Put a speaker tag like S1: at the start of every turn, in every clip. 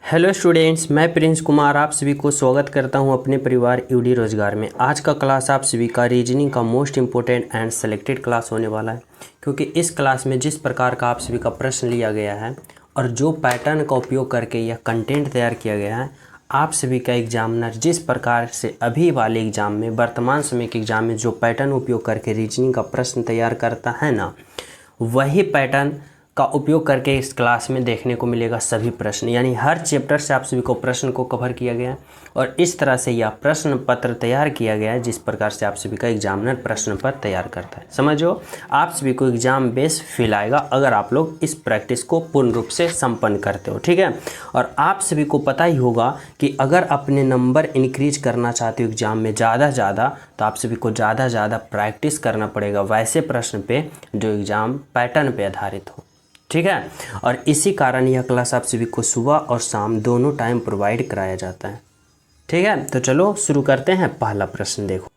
S1: Hello students, मैं Prince Kumar आप सभी को स्वागत करता हूं अपने परिवार यूडी रोजगार में। आज का क्लास आप सभी का रीजनिंग का most important and selected class होने वाला है, क्योंकि इस क्लास में जिस प्रकार का आप सभी का प्रश्न लिया गया है और जो पैटर्न का उपयोग करके यह कंटेंट तैयार किया गया है, आप सभी का एग्जामिनर जिस प्रकार से अभी वाले एग्ज़ाम में, वर्तमान समय के एग्ज़ाम में जो पैटर्न उपयोग करके रीजनिंग का प्रश्न तैयार करता है ना, वही पैटर्न का उपयोग करके इस क्लास में देखने को मिलेगा सभी प्रश्न। यानी हर चैप्टर से आप सभी को प्रश्न को कवर किया गया है और इस तरह से यह प्रश्न पत्र तैयार किया गया है जिस प्रकार से आप सभी का एग्जामिनर प्रश्न पत्र तैयार करता है। समझो, आप सभी को एग्जाम बेस फील आएगा अगर आप लोग इस प्रैक्टिस को पूर्ण रूप से संपन्न करते हो, ठीक है। और आप सभी को पता ही होगा कि अगर अपने नंबर इंक्रीज करना चाहते हो एग्जाम में ज़्यादा तो आप सभी को ज़्यादा प्रैक्टिस करना पड़ेगा वैसे प्रश्न पे जो एग्ज़ाम पैटर्न पे आधारित हो, ठीक है। और इसी कारण यह क्लास आप सभी को सुबह और शाम दोनों टाइम प्रोवाइड कराया जाता है, ठीक है। तो चलो शुरू करते हैं। पहला प्रश्न देखो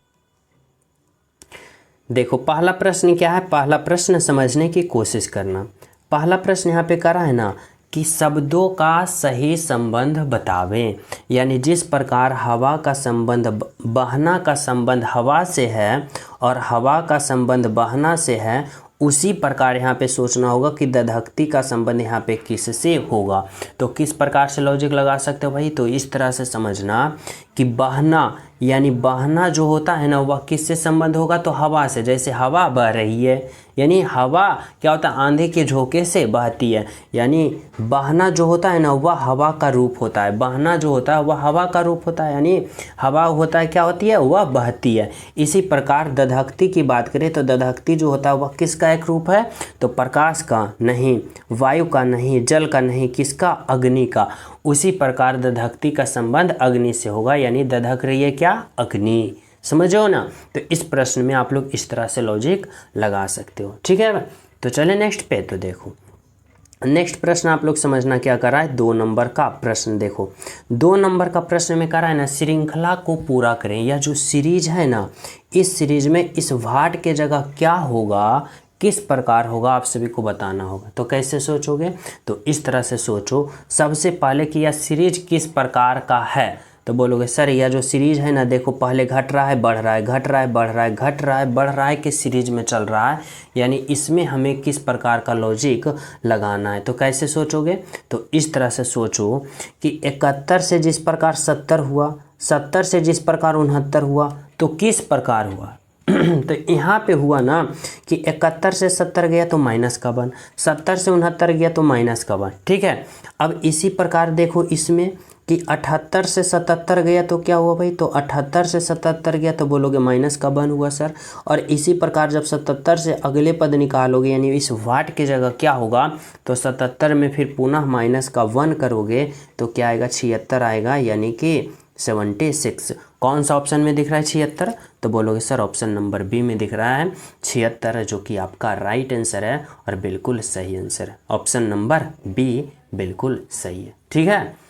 S1: पहला प्रश्न क्या है। पहला प्रश्न समझने की कोशिश करना। पहला प्रश्न यहाँ पे करा है ना कि शब्दों का सही संबंध बतावें। यानी जिस प्रकार हवा का संबंध बहना का संबंध हवा से है और हवा का संबंध बहना से है, उसी प्रकार यहाँ पे सोचना होगा कि दधकती का संबंध यहाँ पे किससे होगा। तो किस प्रकार से लॉजिक लगा सकते हो भाई, तो इस तरह से समझना कि बहना यानी बहना जो होता है ना वह किससे संबंध होगा, तो हवा से। जैसे हवा बह रही है यानी हवा क्या होता है, आंधी के झोंके से बहती है, यानी बहना जो होता है ना वह हवा का रूप होता है। बहना जो होता है वह हवा का रूप होता है, यानी हवा होता है क्या होती है, वह बहती है। इसी प्रकार दधकती की बात करें तो दधकती जो होता है वह किसका एक रूप है, तो प्रकाश का नहीं, वायु का नहीं, जल का नहीं, किसका, अग्नि का। उसी प्रकार दधकती का संबंध अग्नि से होगा, यानी दधक रही है क्या, अग्नि। समझो ना। तो इस प्रश्न में आप लोग इस तरह से लॉजिक लगा सकते हो, ठीक है। तो चले नेक्स्ट पे। तो देखो नेक्स्ट प्रश्न आप लोग समझना क्या कर रहा है। 2 नंबर का प्रश्न देखो। 2 नंबर का प्रश्न में कर रहा है ना, श्रृंखला को पूरा करें। यह जो सीरीज है ना, इस सीरीज में इस वाट के जगह क्या होगा, किस प्रकार होगा, आप सभी को बताना होगा। तो कैसे सोचोगे, तो इस तरह से सोचो सबसे पहले कि यह सीरीज किस प्रकार का है। तो बोलोगे सर यह जो सीरीज है ना, देखो पहले घट रहा है बढ़ रहा है, घट रहा है बढ़ रहा है, घट रहा है बढ़ रहा है के सीरीज में चल रहा है, यानी इसमें हमें किस प्रकार का लॉजिक लगाना है। तो कैसे सोचोगे, तो इस तरह से सोचो कि 71 से जिस प्रकार 70 हुआ, 70 से जिस प्रकार 69 हुआ, तो किस प्रकार हुआ। तो यहाँ पे हुआ ना कि 71 से 70 गया तो माइनस का 1, 70 से 69 गया तो माइनस का 1, ठीक है। अब इसी प्रकार देखो इसमें कि 78 से 77 गया तो क्या हुआ भाई, तो 78 से 77 गया तो बोलोगे माइनस का 1 हुआ सर। और इसी प्रकार जब 77 से अगले पद निकालोगे यानी इस वाट की जगह क्या होगा, तो 77 में फिर पुनः माइनस का 1 करोगे तो क्या आएगा, 76 आएगा, यानी कि 76। कौन सा ऑप्शन में दिख रहा है 76, तो बोलोगे सर ऑप्शन नंबर बी में दिख रहा है 76, जो कि आपका राइट आंसर है और बिल्कुल सही आंसर है। ऑप्शन नंबर बी बिल्कुल सही है, ठीक है।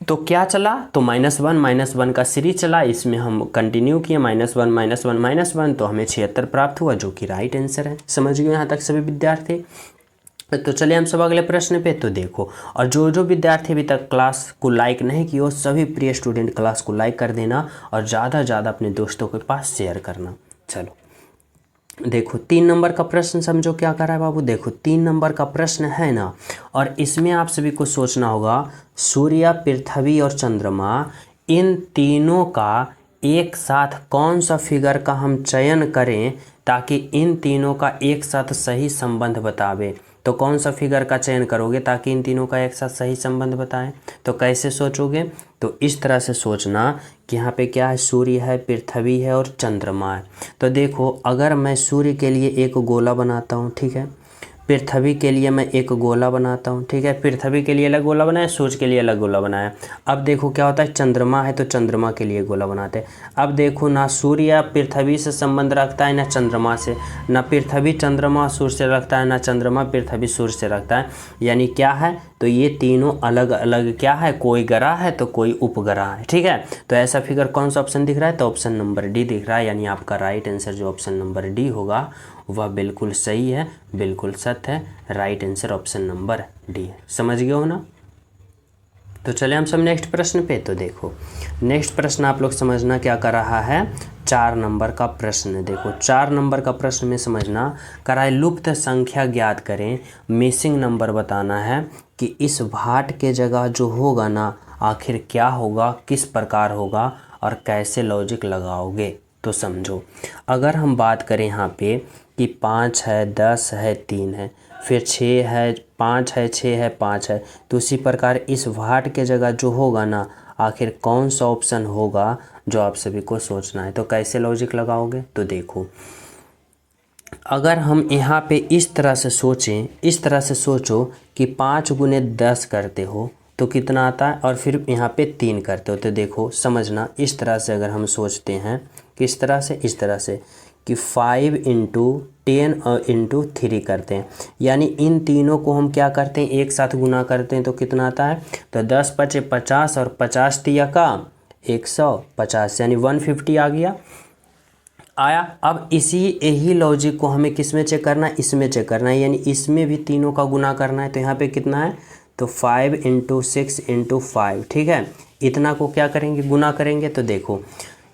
S1: तो क्या चला, तो -1 का सीरीज चला, इसमें हम कंटिन्यू किए -1 तो हमें 76 प्राप्त हुआ, जो कि राइट आंसर है। समझ गए यहाँ तक सभी विद्यार्थी। तो चलिए हम सब अगले प्रश्न पे। तो देखो, और जो विद्यार्थी अभी तक क्लास को लाइक नहीं किए हो, सभी प्रिय स्टूडेंट क्लास को लाइक कर देना और ज़्यादा अपने दोस्तों के पास शेयर करना। चलो देखो 3 नंबर का प्रश्न समझो क्या कर रहा है बाबू। देखो 3 नंबर का प्रश्न है ना, और इसमें आप सभी को सोचना होगा सूर्य, पृथ्वी और चंद्रमा, इन तीनों का एक साथ कौन सा फिगर का हम चयन करें ताकि इन तीनों का एक साथ सही संबंध बतावे। तो कौन सा फिगर का चयन करोगे ताकि इन तीनों का एक साथ सही संबंध बताएं। तो कैसे सोचोगे, तो इस तरह से सोचना कि यहाँ पे क्या है, सूर्य है, पृथ्वी है और चंद्रमा है। तो देखो अगर मैं सूर्य के लिए एक गोला बनाता हूँ, ठीक है, पृथ्वी के लिए मैं एक गोला बनाता हूँ, ठीक है, पृथ्वी के लिए अलग गोला बनाया, सूर्य के लिए अलग गोला बनाया। अब देखो क्या होता है, चंद्रमा है तो चंद्रमा के लिए गोला बनाते हैं। अब देखो ना सूर्य पृथ्वी से संबंध रखता है ना चंद्रमा से, ना पृथ्वी चंद्रमा सूर्य से रखता है, ना चंद्रमा पृथ्वी सूर्य से रखता है। यानी क्या है, तो ये तीनों अलग अलग क्या है, कोई ग्रह है तो कोई उपग्रह है, ठीक है। तो ऐसा फिगर कौन सा ऑप्शन दिख रहा है, तो ऑप्शन नंबर डी दिख रहा है, यानी आपका राइट आंसर जो ऑप्शन नंबर डी होगा वह बिल्कुल सही है, बिल्कुल सत्य है। Right answer option number D है। समझ गए हो ना। तो चले हम सब नेक्स्ट प्रश्न पे। तो देखो नेक्स्ट प्रश्न आप लोग समझना क्या कर रहा है, 4 नंबर का प्रश्न। देखो 4 नंबर का प्रश्न में समझना कराए लुप्त संख्या ज्ञात करें, मिसिंग नंबर बताना है कि इस भाट के जगह जो होगा ना आखिर क्या होगा, किस प्रकार होगा और कैसे लॉजिक लगाओगे। तो समझो अगर हम बात करें यहाँ पे कि 5 है, 10 है, 3 है, फिर 6 है, 5 है, 6 है, 5 है, तो उसी प्रकार इस भाट के जगह जो होगा ना आखिर कौन सा ऑप्शन होगा जो आप सभी को सोचना है। तो कैसे लॉजिक लगाओगे, तो देखो अगर हम यहाँ पे इस तरह से सोचें, इस तरह से सोचो कि 5 गुने 10 करते हो तो कितना आता है, और फिर यहाँ पे 3 करते हो। तो देखो समझना इस तरह से अगर हम सोचते हैं, किस तरह से, इस तरह से कि 5 इंटू 10 और इंटू 3 करते हैं, यानी इन तीनों को हम क्या करते हैं एक साथ गुना करते हैं तो कितना आता है, तो 10 पचे 50 और 50 तिया का 150 यानी 150 आ गया आया। अब इसी यही लॉजिक को हमें किस में चेक करना है, इसमें चेक करना है, यानी इसमें भी तीनों का गुना करना है। तो यहाँ पे कितना है, तो 5 इंटू 6 इंटू 5, ठीक है। इतना को क्या करेंगे, गुना करेंगे। तो देखो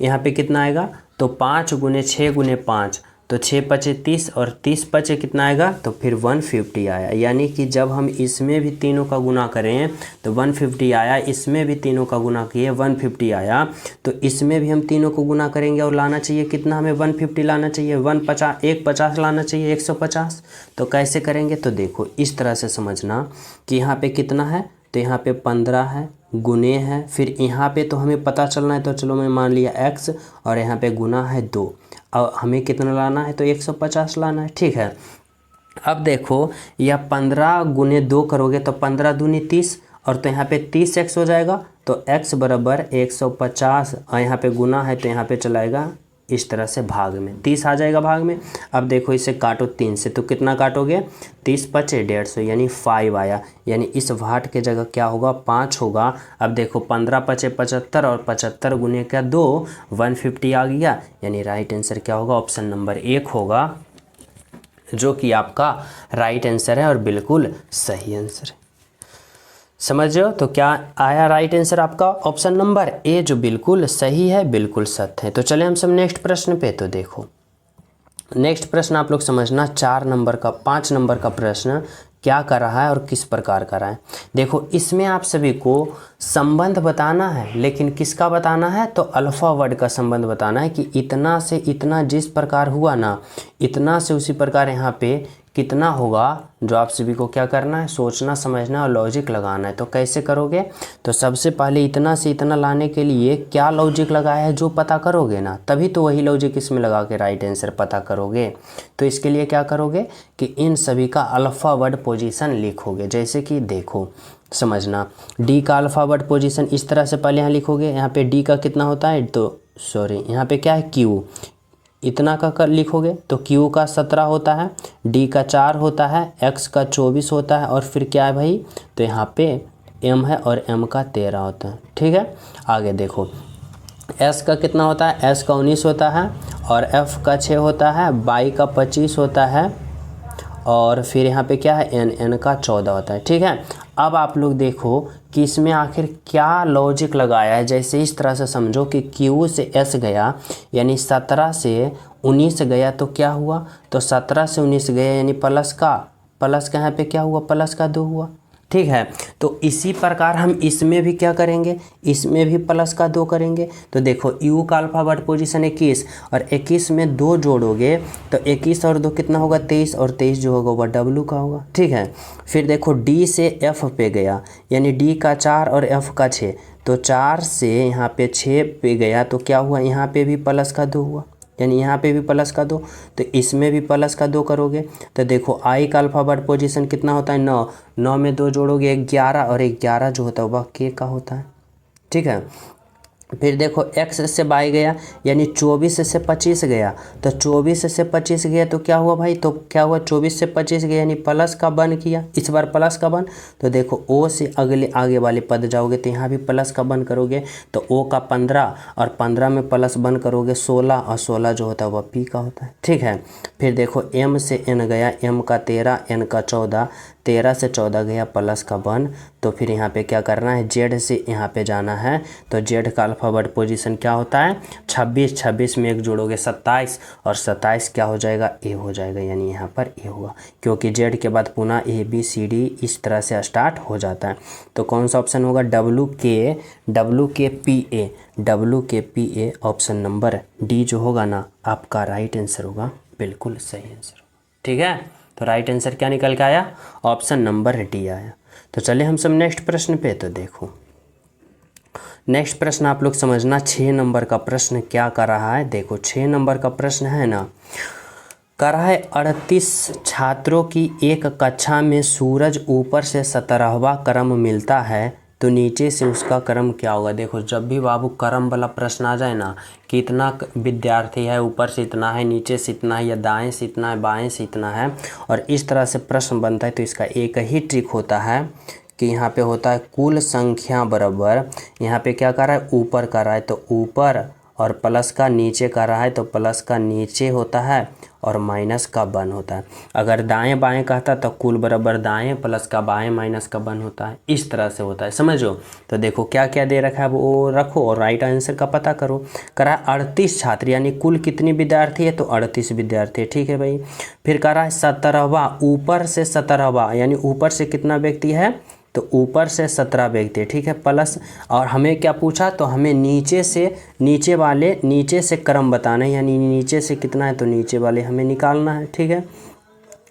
S1: यहाँ पे कितना आएगा, तो 5 गुने 6 गुने 5, तो 6 पचे 30 और 30 पचे कितना आएगा, तो फिर 150 आया। यानी कि जब हम इसमें भी तीनों का गुना करें तो 150 आया, इसमें भी तीनों का गुना किए 150 आया, तो इसमें भी हम तीनों को गुना करेंगे और लाना चाहिए कितना, हमें 150 लाना चाहिए, 150 लाना चाहिए, 150। तो कैसे करेंगे, तो देखो इस तरह से समझना कि यहाँ पे कितना है, तो यहाँ पे 15 है, गुने है, फिर यहाँ पे तो हमें पता चलना है, तो चलो मैं मान लिया x, और यहाँ पे गुना है 2, और हमें कितना लाना है, तो 150 लाना है, ठीक है। अब देखो यह 15 गुने 2 करोगे तो 15 दूनी 30, और तो यहाँ पे 30x हो जाएगा, तो x बराबर 150, और यहाँ पे गुना है तो यहाँ पे चलाएगा इस तरह से भाग में, 30 आ जाएगा भाग में। अब देखो इसे काटो 3 से, तो कितना काटोगे, 30 पचे 150 यानी 5 आया, यानी इस भाट के जगह क्या होगा, 5 होगा। अब देखो 15 पचे 75 और 75 गुने का 2 150 आ गया, यानी राइट आंसर क्या होगा, ऑप्शन नंबर 1 होगा, जो कि आपका राइट आंसर है और बिल्कुल सही आंसर है। समझ रहे हो, तो क्या आया राइट आंसर आपका ऑप्शन नंबर ए, जो बिल्कुल सही है, बिल्कुल सत्य है। तो चले हम सब नेक्स्ट प्रश्न पे। तो देखो नेक्स्ट प्रश्न आप लोग समझना 5 नंबर का प्रश्न क्या कर रहा है और किस प्रकार कर रहा है। देखो इसमें आप सभी को संबंध बताना है, लेकिन किसका बताना है, तो अल्फा वर्ड का संबंध बताना है कि इतना से इतना जिस प्रकार हुआ ना, इतना से उसी प्रकार यहाँ पे कितना होगा, जो आप सभी को क्या करना है, सोचना समझना और लॉजिक लगाना है। तो कैसे करोगे, तो सबसे पहले इतना से इतना लाने के लिए क्या लॉजिक लगाया है जो पता करोगे ना, तभी तो वही लॉजिक इसमें लगा के राइट आंसर पता करोगे। तो इसके लिए क्या करोगे कि इन सभी का अल्फा वर्ड पोजीशन लिखोगे। जैसे कि देखो समझना डी का अल्फा वर्ड पोजीशन इस तरह से पहले यहाँ लिखोगे, यहाँ पे डी का कितना होता है, तो सॉरी यहाँ पे क्या है, क्यू, इतना का कर लिखोगे तो Q का 17 होता है, D का 4 होता है, X का 24 होता है, और फिर क्या है भाई, तो यहाँ पे M है और M का 13 होता है, ठीक है। आगे देखो S का कितना होता है, S का 19 होता है, और F का 6 होता है, Y का 25 होता है, और फिर यहाँ पे क्या है, N का 14 होता है, ठीक है। अब आप लोग देखो कि इसमें आखिर क्या लॉजिक लगाया है। जैसे इस तरह से समझो कि Q से S गया, यानी 17 से 19 गया, तो क्या हुआ, तो 17 से 19 गया यानी प्लस का यहाँ पे क्या हुआ, प्लस का 2 हुआ, ठीक है। तो इसी प्रकार हम इसमें भी क्या करेंगे, इसमें भी प्लस का 2 करेंगे। तो देखो U का अल्फा वर्ड पोजीशन 21, और 21 में 2 जोड़ोगे तो 21 और 2 कितना होगा, 23, और 23 जो होगा वह W का होगा, ठीक है। फिर देखो D से F पे गया, यानी D का 4 और F का 6, तो 4 से यहाँ पे 6 पे गया, तो क्या हुआ, यहाँ पे भी प्लस का 2 हुआ, यानी यहाँ पे भी प्लस का 2, तो इसमें भी प्लस का 2 करोगे। तो देखो आई का अल्फा वर्ड पोजीशन कितना होता है, 9 में 2 जोड़ोगे 11, और 11 जो होता है वह के का होता है, ठीक है। फिर देखो x से y गया, यानी 24 से 25 गया, तो 24 से 25 गया तो क्या हुआ भाई, तो क्या हुआ, 24 से 25 गया यानी प्लस का 1 किया, इस बार प्लस का 1। तो देखो O से आगे वाले पद जाओगे तो यहाँ भी प्लस का 1 करोगे, तो O का 15, और 15 में प्लस 1 करोगे 16, और 16 जो होता है वह P का होता है, ठीक है। फिर देखो M से N गया, M का 13, N का 14, 13 से 14 गया प्लस का 1, तो फिर यहाँ पे क्या करना है, जेड से यहाँ पे जाना है, तो जेड का अल्फ़ाबेट पोजीशन क्या होता है 26, 26 में एक जोड़ोगे 27, और 27 क्या हो जाएगा, ए हो जाएगा, यानी यहाँ पर ए होगा, क्योंकि जेड के बाद पुनः ए बी सी डी इस तरह से स्टार्ट हो जाता है। तो कौन सा ऑप्शन होगा, डब्लू के P A option number D जो होगा ना आपका राइट आंसर होगा, बिल्कुल सही आंसर। ठीक है, तो राइट आंसर क्या निकल के आया, ऑप्शन नंबर डी आया। तो चलिए हम सब नेक्स्ट प्रश्न पे। तो देखो नेक्स्ट प्रश्न आप लोग समझना, 6 नंबर का प्रश्न क्या कर रहा है। देखो 6 नंबर का प्रश्न है ना, कर रहा है 38 छात्रों की एक कक्षा में सूरज ऊपर से 17वां क्रम मिलता है, तो नीचे से उसका क्रम क्या होगा। देखो जब भी बाबू क्रम वाला प्रश्न आ जाए ना कि इतना विद्यार्थी है, ऊपर से इतना है, नीचे से इतना है, या दाएं से इतना है, बाएं से इतना है, और इस तरह से प्रश्न बनता है, तो इसका एक ही ट्रिक होता है कि यहाँ पे होता है कुल संख्या बराबर, यहाँ पे क्या कर रहा है, ऊपर कर रहा है तो ऊपर, और प्लस का नीचे कर रहा है तो प्लस का नीचे होता है, और माइनस का 1 होता है। अगर दाएं बाएं कहता तो कुल बराबर दाएं प्लस का बाएं माइनस का 1 होता है, इस तरह से होता है, समझो। तो देखो क्या क्या दे रखा है वो रखो और राइट आंसर का पता करो। करा 38 छात्र, यानी कुल कितनी विद्यार्थी है, तो 38 विद्यार्थी है, ठीक है भाई। फिर करा है 17वां, ऊपर से 17वां, यानी ऊपर से कितना व्यक्ति है, तो ऊपर से 17 व्यक्ति, ठीक है, प्लस, और हमें क्या पूछा, तो हमें नीचे से नीचे से क्रम बताना है, यानी नीचे से कितना है, तो नीचे वाले हमें निकालना है, ठीक है।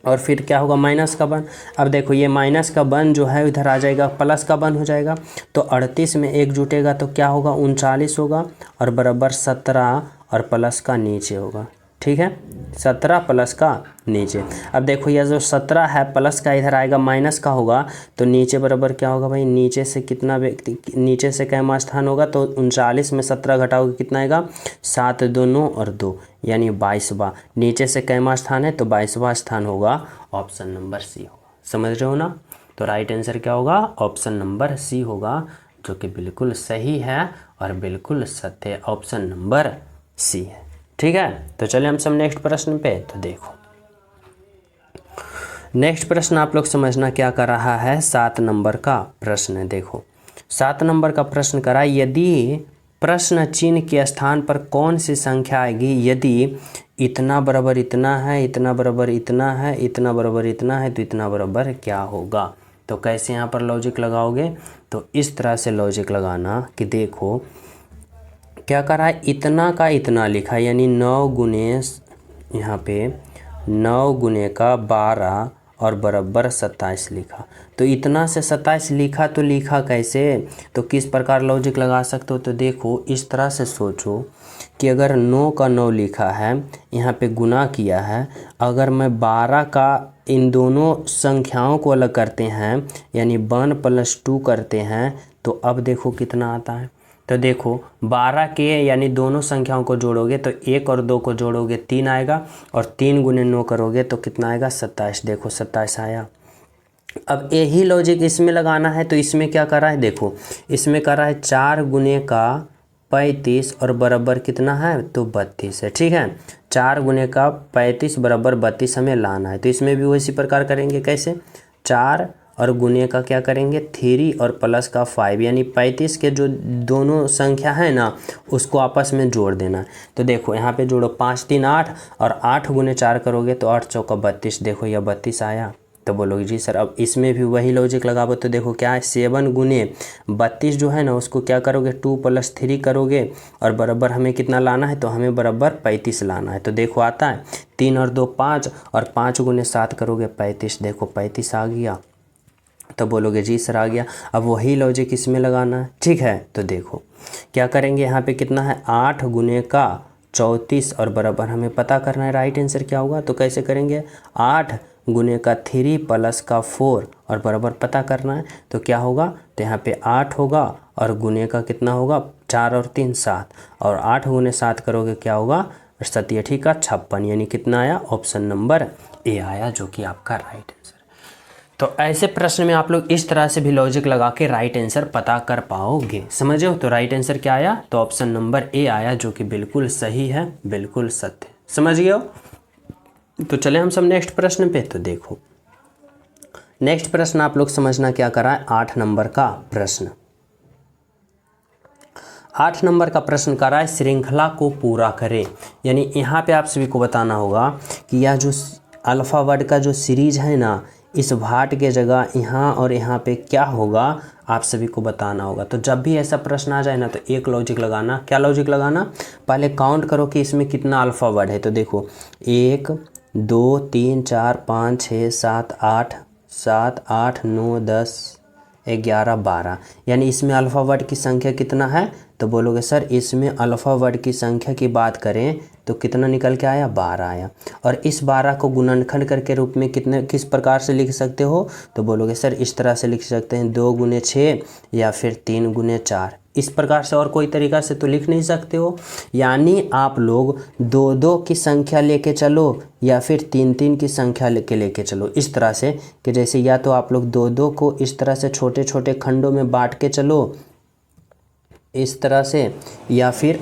S1: और फिर क्या होगा, माइनस का 1। अब देखो ये माइनस का 1 जो है इधर आ जाएगा, प्लस का 1 हो जाएगा, तो 38 में एक जुटेगा तो क्या होगा, 39 होगा, और बराबर 17 और प्लस का नीचे होगा, ठीक है, 17 प्लस का नीचे। अब देखो यह जो 17 है प्लस का इधर आएगा, माइनस का होगा, तो नीचे बराबर क्या होगा भाई, नीचे से कितना व्यक्ति, नीचे से कैमा स्थान होगा, तो 39 में 17 घटाओगे कितना आएगा, 7 2 9 और 2, यानी 22वां। नीचे से कैमा स्थान है, तो 22वां स्थान होगा, ऑप्शन नंबर सी होगा, समझ रहे हो ना। तो राइट आंसर क्या होगा, ऑप्शन नंबर सी होगा, जो कि बिल्कुल सही है और बिल्कुल सत्य, ऑप्शन नंबर सी है, ठीक है। तो चलिए हम सब नेक्स्ट प्रश्न पे। तो देखो नेक्स्ट प्रश्न आप लोग समझना क्या कर रहा है, 7 नंबर का प्रश्न है। देखो 7 नंबर का प्रश्न करा, यदि प्रश्न चिन्ह के स्थान पर कौन सी संख्या आएगी, यदि इतना बराबर इतना है, इतना बराबर इतना है, इतना बराबर इतना है, तो इतना बराबर क्या होगा। तो कैसे यहाँ पर लॉजिक लगाओगे, तो इस तरह से लॉजिक लगाना कि देखो क्या करा है, इतना का इतना लिखा, यानी 9 गुने यहाँ पे 9 गुने का 12 और बराबर 27 लिखा। तो इतना से 27 लिखा, तो लिखा कैसे, तो किस प्रकार लॉजिक लगा सकते हो। तो देखो इस तरह से सोचो कि अगर 9 का 9 लिखा है, यहाँ पे गुना किया है, अगर मैं 12 का इन दोनों संख्याओं को अलग करते हैं, यानी 1 + 2 करते हैं, तो अब देखो कितना आता है। तो देखो 12 के यानी दोनों संख्याओं को जोड़ोगे तो 1 और 2 को जोड़ोगे 3 आएगा, और 3 गुने 9 करोगे तो कितना आएगा, 27। देखो 27 आया। अब यही लॉजिक इसमें लगाना है, तो इसमें क्या कर रहा है, देखो इसमें कर रहा है 4 गुने का 35 और बराबर कितना है, तो 32 है, ठीक है। 4 गुने का 35 बराबर 32 हमें लाना है, तो इसमें भी उसी प्रकार करेंगे, कैसे, 4 और गुने का क्या करेंगे 3 और प्लस का 5, यानी 35 के जो दोनों संख्या है ना उसको आपस में जोड़ देना है। तो देखो यहाँ पे जोड़ो, 5 3 8 और 8 गुने 4 करोगे तो 8 चौका 32, देखो यह 32 आया। तो बोलोगे जी सर अब इसमें भी वही लॉजिक लगाओ, तो देखो क्या है, 7 गुने 32 जो है ना उसको क्या करोगे 2 + 3 करोगे, और बराबर हमें कितना लाना है, तो हमें बराबर 35 लाना है। तो देखो आता है 3 और 2 5, और 5 गुने 7 करोगे 35, देखो 35 आ गया। तो बोलोगे जी सर आ गया। अब वही लॉजिक इसमें लगाना है, ठीक है। तो देखो क्या करेंगे, यहाँ पे कितना है 8 गुने का 34 और बराबर हमें पता करना है राइट आंसर क्या होगा। तो कैसे करेंगे, 8 गुने का 3 प्लस का 4 और बराबर पता करना है, तो क्या होगा, तो यहाँ पे 8 होगा और गुने का कितना होगा 4 और 3 7, और 8 गुने 7 करोगे क्या होगा 87 का 56, यानी कितना आया, ऑप्शन नंबर ए आया, जो कि आपका राइट आंसर। तो ऐसे प्रश्न में आप लोग इस तरह से भी लॉजिक लगा के राइट आंसर पता कर पाओगे, समझे हो। तो राइट आंसर क्या आया, तो ऑप्शन नंबर ए आया, जो कि बिल्कुल सही है, बिल्कुल सत्य, समझ गए हो। तो चले हम सब नेक्स्ट प्रश्न पे। तो देखो नेक्स्ट प्रश्न आप लोग समझना क्या करा है, 8 नंबर का प्रश्न। 8 नंबर का प्रश्न करा है श्रृंखला को पूरा करें। यानी यहाँ पे आप सभी को बताना होगा कि यह जो अल्फ़ा वर्ड का जो सीरीज है ना, इस भाट के जगह यहाँ और यहाँ पे क्या होगा आप सभी को बताना होगा। तो जब भी ऐसा प्रश्न आ जाए ना तो एक लॉजिक लगाना। क्या लॉजिक लगाना, पहले काउंट करो कि इसमें कितना अल्फ़ा वर्ड है। तो देखो 1 2 3 4 5 6 7 8 7 8 9 10 11 12, यानी इसमें अल्फ़ा वर्ड की संख्या कितना है। तो बोलोगे सर इसमें अल्फ़ा वर्ड की संख्या की बात करें तो कितना निकल के आया, 12 आया। और इस 12 को गुणनखंड करके रूप में किस प्रकार से लिख सकते हो। तो बोलोगे सर इस तरह से लिख सकते हैं 2 गुने 6 या फिर 3 गुने 4, इस प्रकार से। और कोई तरीका से तो लिख नहीं सकते हो। यानी आप लोग 2-2 की संख्या लेके चलो या फिर 3-3 की संख्या लेके चलो, इस तरह से कि जैसे या तो आप लोग 2-2 को इस तरह से छोटे छोटे खंडों में बांट के चलो इस तरह से, या फिर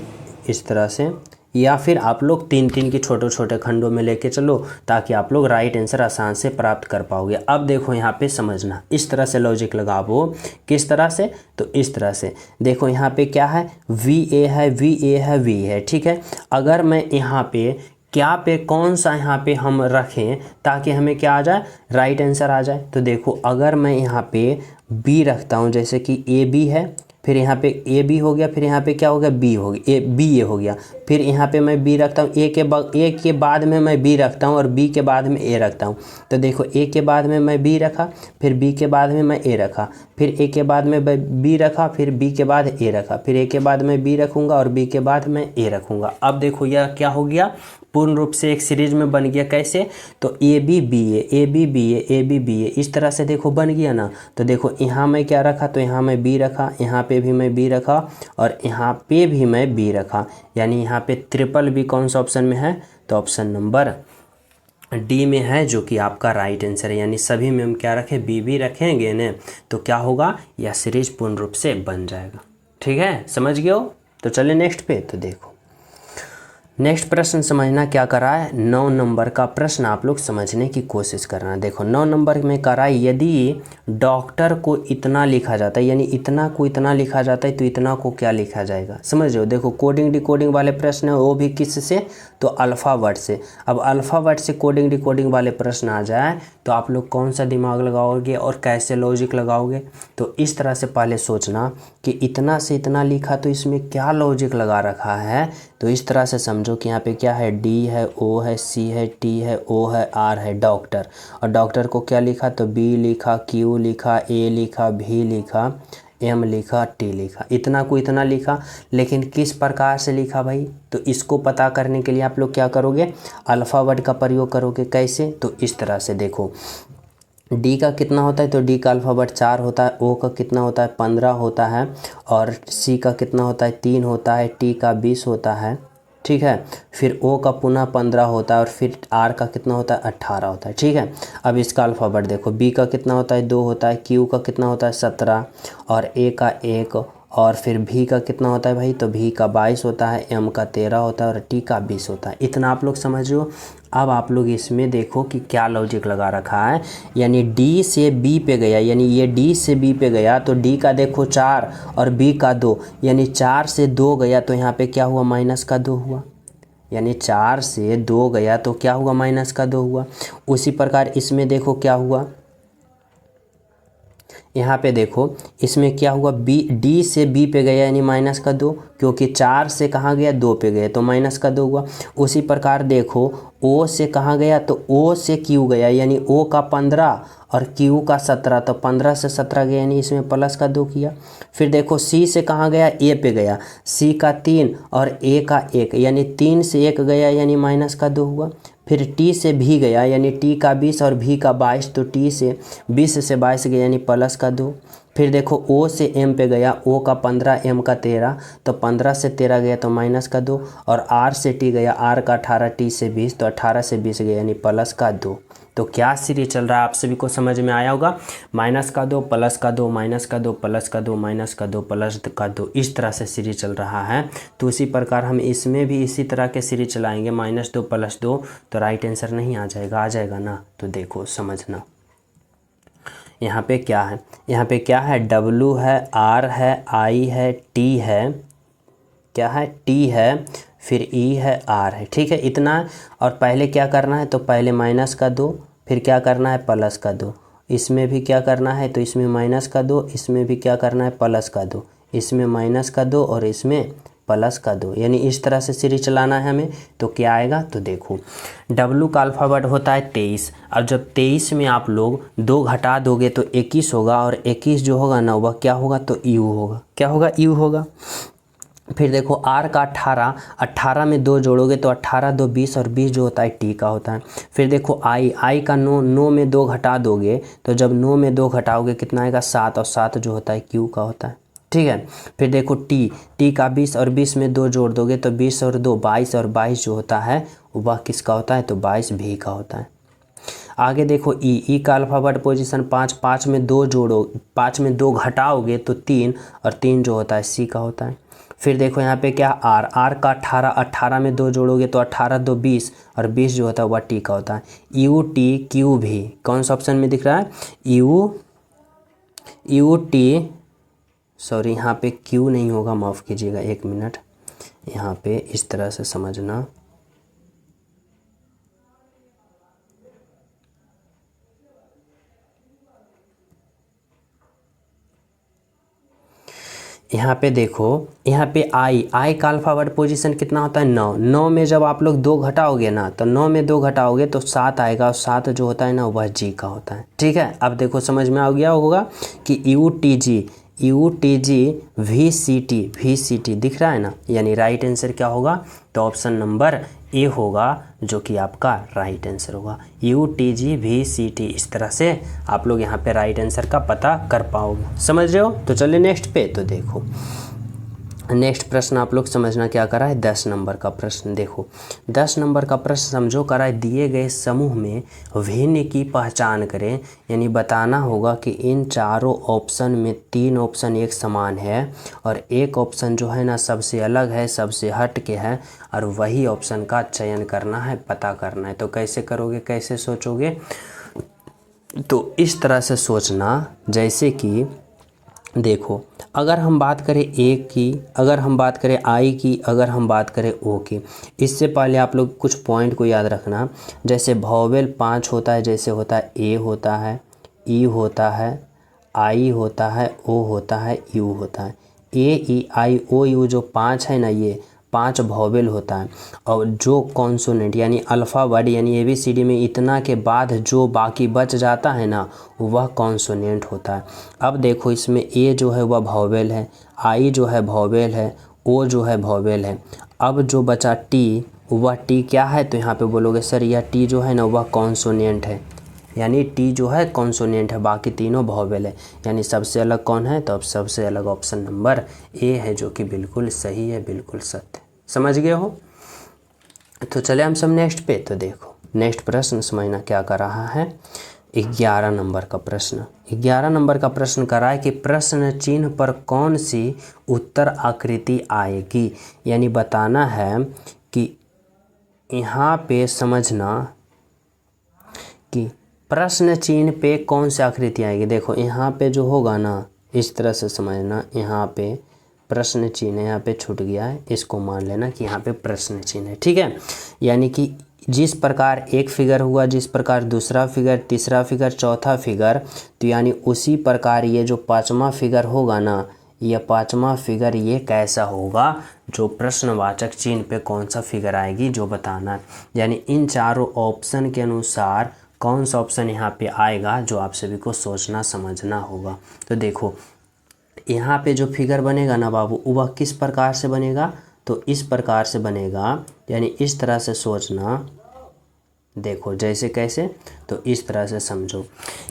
S1: इस तरह से, या फिर आप लोग 3-3 की छोटे छोटे खंडों में लेके चलो, ताकि आप लोग राइट आंसर आसान से प्राप्त कर पाओगे। अब देखो यहाँ पे समझना, इस तरह से लॉजिक लगाओ। किस तरह से, तो इस तरह से देखो यहाँ पे क्या है, VA है, VA है, V है, ठीक है। अगर मैं यहाँ पे क्या पे कौन सा यहाँ पे हम रखें ताकि हमें क्या आ जाए, राइट आंसर आ जाए। तो देखो अगर मैं यहाँ पे B रखता हूँ, जैसे कि AB है, फिर यहाँ पे AB हो गया, फिर यहाँ पे क्या हो गया, B हो गया, BA हो गया। फिर यहाँ पे मैं B रखता हूँ, A के बाद में मैं B रखता हूँ और B के बाद में A रखता हूँ। तो देखो A के बाद में मैं B रखा, फिर B के बाद में मैं A रखा, फिर A के बाद में B रखा, फिर B के बाद A रखा, फिर A के बाद में B रखूँगा और B के बाद में A रखूँगा। अब देखो यह क्या हो गया, पूर्ण रूप से एक सीरीज में बन गया। कैसे, तो AB BA AB BA AB BA, इस तरह से देखो बन गया ना। तो देखो यहाँ मैं क्या रखा, तो यहाँ मैं B रखा, यहाँ पे भी मैं B रखा और यहाँ पे भी मैं B रखा। यानी यहाँ पे ट्रिपल B कौन सा ऑप्शन में है, तो ऑप्शन नंबर D में है, जो कि आपका राइट आंसर है। यानी सभी में हम क्या रखें, B रखेंगे न, तो क्या होगा, यह सीरीज पूर्ण रूप से बन जाएगा। ठीक है, समझ गए हो। तो चलिए नेक्स्ट पे, तो देखो नेक्स्ट प्रश्न समझना क्या करा है, 9 नंबर का प्रश्न आप लोग समझने की कोशिश करना। देखो 9 नंबर में करा है, यदि डॉक्टर को इतना लिखा जाता है, यानी इतना को इतना लिखा जाता है तो इतना को क्या लिखा जाएगा, समझ रहे हो। देखो कोडिंग डिकोडिंग वाले प्रश्न है, वो भी किस से, तो अल्फ़ा वर्ड से। अब अल्फ़ा वर्ड से कोडिंग डिकोडिंग वाले प्रश्न आ जाए तो आप लोग कौन सा दिमाग लगाओगे और कैसे लॉजिक लगाओगे। तो इस तरह से पहले सोचना कि इतना से इतना लिखा तो इसमें क्या लॉजिक लगा रखा है। तो इस तरह से समझो कि यहाँ पे क्या है, D है, O है, C है, T है, O है, R है, डॉक्टर। और डॉक्टर को क्या लिखा, तो B लिखा, Q लिखा, A लिखा, V लिखा, M लिखा, T लिखा, इतना को इतना लिखा। लेकिन किस प्रकार से लिखा भाई, तो इसको पता करने के लिए आप लोग क्या करोगे, अल्फ़ा वर्ड का प्रयोग करोगे। कैसे, तो इस तरह से देखो D का कितना होता है, तो D का अल्फ़ाबेट 4 होता है, O का कितना होता है, 15 होता है, और C का कितना होता है, 3 होता है, T का 20 होता है, ठीक है। फिर O का पुनः 15 होता है और फिर R का कितना होता है, 18 होता है, ठीक है। अब इसका अल्फ़ाबेट देखो, B का कितना होता है, 2 होता है, Q का कितना होता है, 17, और A का 1, और फिर V का कितना होता है भाई, तो V का 22 होता है, M का 13 होता है और T का 20 होता है। इतना आप लोग समझ लो। अब आप लोग इसमें देखो कि क्या लॉजिक लगा रखा है। यानी D से B पे गया, यानी ये D से B पे गया तो D का देखो 4 और B का 2, यानी 4 से 2 गया तो यहाँ पे क्या हुआ, माइनस का 2 हुआ। यानी 4 से 2 गया तो क्या हुआ, माइनस का 2 हुआ। उसी प्रकार इसमें देखो क्या हुआ, यहाँ पे देखो इसमें क्या हुआ, D से B पे गया यानी माइनस का 2, क्योंकि 4 से कहाँ गया, 2 पे गया तो माइनस का 2 हुआ। उसी प्रकार देखो O से कहाँ गया, तो O से Q गया, यानी O का 15 और Q का 17, तो 15 से 17 गया, यानी इसमें प्लस का 2 किया। फिर देखो C से कहाँ गया, A पे गया, C का 3 और A का 1, यानी 3 से 1 गया, यानी माइनस का 2 हुआ। फिर T से भी गया, यानी T का 20 और V का 22, तो T से 20 से 22 गया, यानी प्लस का 2। फिर देखो O से M पे गया, O का 15 M का 13, तो 15 से 13 गया तो माइनस का 2, और R से T गया, R का 18 T से 20, तो 18 से 20 गया, यानी प्लस का 2। तो क्या सीरीज चल रहा है आप सभी को समझ में आया होगा, माइनस का 2 प्लस का 2 माइनस का 2 प्लस का 2 माइनस का 2 प्लस का 2, इस तरह से सीरीज चल रहा है। तो उसी प्रकार हम इसमें भी इसी तरह के सीरीज चलाएंगे, -2 + 2, तो राइट आंसर नहीं आ जाएगा, आ जाएगा ना। तो देखो समझना, यहाँ पे क्या है, यहाँ पे क्या है, W है, R है, I है, T है, क्या है, T है, फिर E है, R है, ठीक है, इतना है। और पहले क्या करना है, तो पहले माइनस का दो, फिर क्या करना है, प्लस का दो, इसमें भी क्या करना है, तो इसमें माइनस का दो, इसमें भी क्या करना है, प्लस का दो, इसमें माइनस का दो और इसमें प्लस का दो, यानी इस तरह से सीरीज चलाना है हमें। तो क्या आएगा, तो देखो W का अल्फ़ाबेट होता है 23। अब जब 23 में आप लोग 2 घटा दोगे तो 21 होगा, और 21 जो होगा ना वह क्या होगा, तो U होगा, क्या होगा, U होगा। फिर देखो R का 18, 18 में 2 जोड़ोगे तो 18 2 20, और 20 जो होता है T का होता है। फिर देखो I का 9, 9 में 2 घटा दोगे तो जब 9 में 2 घटाओगे कितना आएगा, 7, और 7 जो होता है Q का होता है, ठीक है। फिर देखो T का 20, और 20 में 2 जोड़ दोगे तो 20 और 2 22, और 22 जो होता है वह किसका होता है, तो 22 V का होता है। आगे देखो ई का अल्फ़ाबेट पोजीशन 5, 5 में 2 जोड़ो, 5 में 2 घटाओगे तो 3, और 3 जो होता है C का होता है। फिर देखो यहाँ पे क्या, R का 18, 18 में 2 जोड़ोगे तो 18 2 20, और 20 जो होता है वह T का होता है। U T Q भी कौन सा ऑप्शन में दिख रहा है, U T, सॉरी यहाँ पे Q नहीं होगा, माफ़ कीजिएगा, 1 मिनट, यहाँ पे इस तरह से समझना, यहाँ पे देखो, यहाँ पे आई का अल्फ़ाबेट पोजीशन कितना होता है, 9, 9 में जब आप लोग 2 घटाओगे ना, तो 9 में 2 घटाओगे तो 7 आएगा, और 7 जो होता है ना वह G का होता है, ठीक है। अब देखो समझ में आ गया होगा कि UTG VCT दिख रहा है ना, यानी राइट आंसर क्या होगा, तो ऑप्शन नंबर ए होगा, जो कि आपका राइट आंसर होगा, UTG VCT। इस तरह से आप लोग यहाँ पे राइट आंसर का पता कर पाओगे, समझ रहे हो। तो चलिए नेक्स्ट पे, तो देखो नेक्स्ट प्रश्न आप लोग समझना क्या करा है, 10 नंबर का प्रश्न। देखो 10 नंबर का प्रश्न समझो करा है, दिए गए समूह में भिन्न की पहचान करें, यानी बताना होगा कि इन चारों ऑप्शन में 3 ऑप्शन एक समान है, और एक ऑप्शन जो है ना सबसे अलग है, सबसे हट के है, और वही ऑप्शन का चयन करना है, पता करना है। तो कैसे करोगे, कैसे सोचोगे, तो इस तरह से सोचना, जैसे कि देखो अगर हम बात करें ए की, अगर हम बात करें आई की, अगर हम बात करें ओ की, इससे पहले आप लोग कुछ पॉइंट को याद रखना। जैसे वॉवेल 5 होता है, जैसे होता है ए होता है, ई होता है, आई होता है, ओ होता है, यू होता है। ए ई आई ओ यू जो 5 है ना, ये 5 वॉवेल होता है, और जो कॉन्सोनेंट यानी अल्फ़ा वर्ड यानी ABCD में इतना के बाद जो बाकी बच जाता है ना वह कॉन्सोनेंट होता है। अब देखो इसमें ए जो है वह वॉवेल है, आई जो है वॉवेल है, ओ जो है वॉवेल है। अब जो बचा टी, वह टी क्या है, तो यहाँ पे बोलोगे सर यह टी जो है ना वह कॉन्सोनेंट है, यानी टी जो है कॉन्सोनेंट है, बाकी तीनों वॉवेल है, यानी सबसे अलग कौन है, तो अब सबसे अलग ऑप्शन नंबर ए है, जो कि बिल्कुल सही है, बिल्कुल सत्य। समझ गए हो। तो चले हम सब नेक्स्ट पे, तो देखो नेक्स्ट प्रश्न समझना क्या कर रहा है, 11 नंबर का प्रश्न। 11 नंबर का प्रश्न करा है कि प्रश्न चिन्ह पर कौन सी उत्तर आकृति आएगी, यानी बताना है कि यहाँ पे समझना कि प्रश्न चिन्ह पे कौन सी आकृति आएगी। देखो यहाँ पे जो होगा ना, इस तरह से समझना, यहाँ पे प्रश्न चिन्ह है, यहाँ पे छूट गया है, इसको मान लेना कि यहाँ पे प्रश्न चिन्ह है, ठीक है। यानी कि जिस प्रकार एक फिगर हुआ, जिस प्रकार दूसरा फिगर, तीसरा फिगर, चौथा फिगर, तो यानी उसी प्रकार ये जो 5वां फिगर होगा ना, यह 5वां फिगर ये कैसा होगा, जो प्रश्नवाचक चिन्ह पे कौन सा फिगर आएगी जो बताना है। यानी इन चारों ऑप्शन के अनुसार कौन सा ऑप्शन यहाँ पे आएगा, जो आप सभी को सोचना समझना होगा। तो देखो यहाँ पे जो फिगर बनेगा ना बाबू, वह किस प्रकार से बनेगा, तो इस प्रकार से बनेगा, यानी इस तरह से सोचना। देखो जैसे कैसे, तो इस तरह से समझो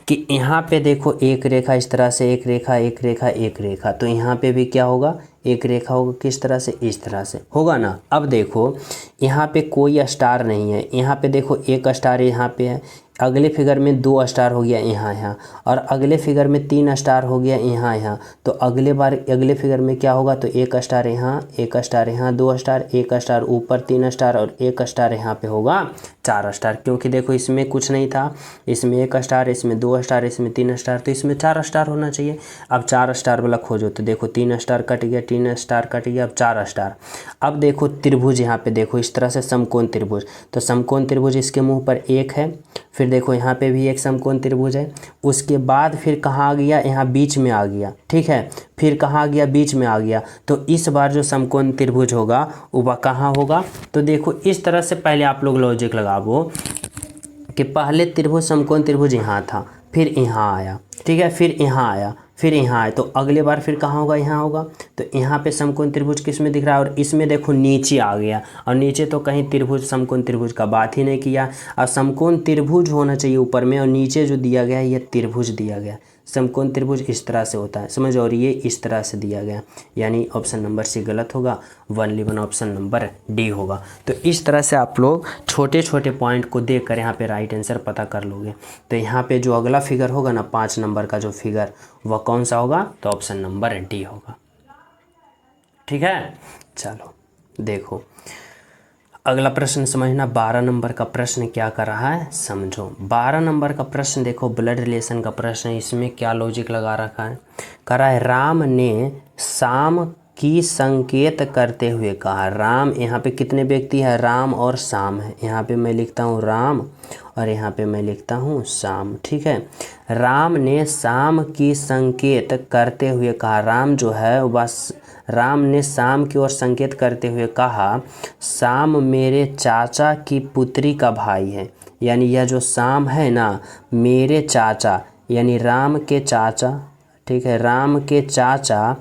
S1: कि यहाँ पे देखो एक रेखा इस तरह से, एक रेखा, एक रेखा, एक रेखा, तो यहाँ पे भी क्या होगा, एक रेखा होगा, किस तरह से, इस तरह से होगा ना। अब देखो यहाँ पे कोई स्टार नहीं है, यहाँ पे देखो एक स्टार यहाँ पे है, अगले फिगर में 2 स्टार हो गया यहाँ, और अगले फिगर में 3 स्टार हो गया यहाँ। तो अगले बार अगले फिगर में क्या होगा, तो 1 स्टार यहाँ, 1 स्टार यहाँ, 2 स्टार, 1 स्टार ऊपर, 3 स्टार और 1 स्टार यहाँ पे होगा, 4 स्टार, क्योंकि देखो इसमें कुछ नहीं था, इसमें 1 स्टार, इसमें 2 स्टार, इसमें 3 स्टार, तो इसमें 4 स्टार होना चाहिए। अब 4 स्टार वाला खोजो, तो देखो 3 स्टार कट गया, 3 स्टार कट गया, अब 4 स्टार। अब देखो त्रिभुज, यहाँ पे देखो इस तरह से समकोण त्रिभुज, तो समकोण त्रिभुज इसके मुंह पर 1 है, फिर देखो यहाँ पे भी एक समकोण त्रिभुज है, उसके बाद फिर कहाँ आ गया, यहाँ बीच में आ गया, ठीक है, फिर कहाँ आ गया, बीच में आ गया। तो इस बार जो समकोण त्रिभुज होगा वह कहाँ होगा, तो देखो इस तरह से पहले आप लोग लॉजिक लगाओ कि पहले त्रिभुज समकोण त्रिभुज यहाँ था, फिर यहाँ आया, ठीक है, फिर यहाँ आया, फिर यहाँ आए, तो अगले बार फिर कहाँ होगा, यहाँ होगा। तो यहाँ पे समकोण त्रिभुज किस में दिख रहा है, और इसमें देखो नीचे आ गया, और नीचे तो कहीं त्रिभुज समकोण त्रिभुज का बात ही नहीं किया। और समकोण त्रिभुज होना चाहिए ऊपर में, और नीचे जो दिया गया है ये त्रिभुज दिया गया। समकोण त्रिभुज इस तरह से होता है, समझ, और ये इस तरह से दिया गया, यानी ऑप्शन नंबर सी गलत होगा, 1 ऑप्शन नंबर डी होगा। तो इस तरह से आप लोग छोटे छोटे पॉइंट को देख कर यहाँ पे राइट आंसर पता कर लोगे। तो यहाँ पे जो अगला फिगर होगा ना, 5 नंबर का जो फिगर, वह कौन सा होगा, तो ऑप्शन नंबर डी होगा। ठीक है, चलो देखो अगला प्रश्न समझना। 12 नंबर का प्रश्न क्या कर रहा है, समझो। 12 नंबर का प्रश्न देखो ब्लड रिलेशन का प्रश्न है। इसमें क्या लॉजिक लगा रखा है, कह रहा है राम ने शाम की संकेत करते हुए कहा। राम, यहाँ पे कितने व्यक्ति है, राम और शाम है। यहाँ पे मैं लिखता हूँ राम और यहाँ पे मैं लिखता हूँ शाम, ठीक है। राम ने शाम की संकेत करते हुए कहा। राम जो है बस, राम ने शाम की ओर संकेत करते हुए कहा, शाम मेरे चाचा की पुत्री का भाई है। यानी यह जो शाम है ना, मेरे चाचा यानी राम के चाचा, ठीक है, राम के चाचा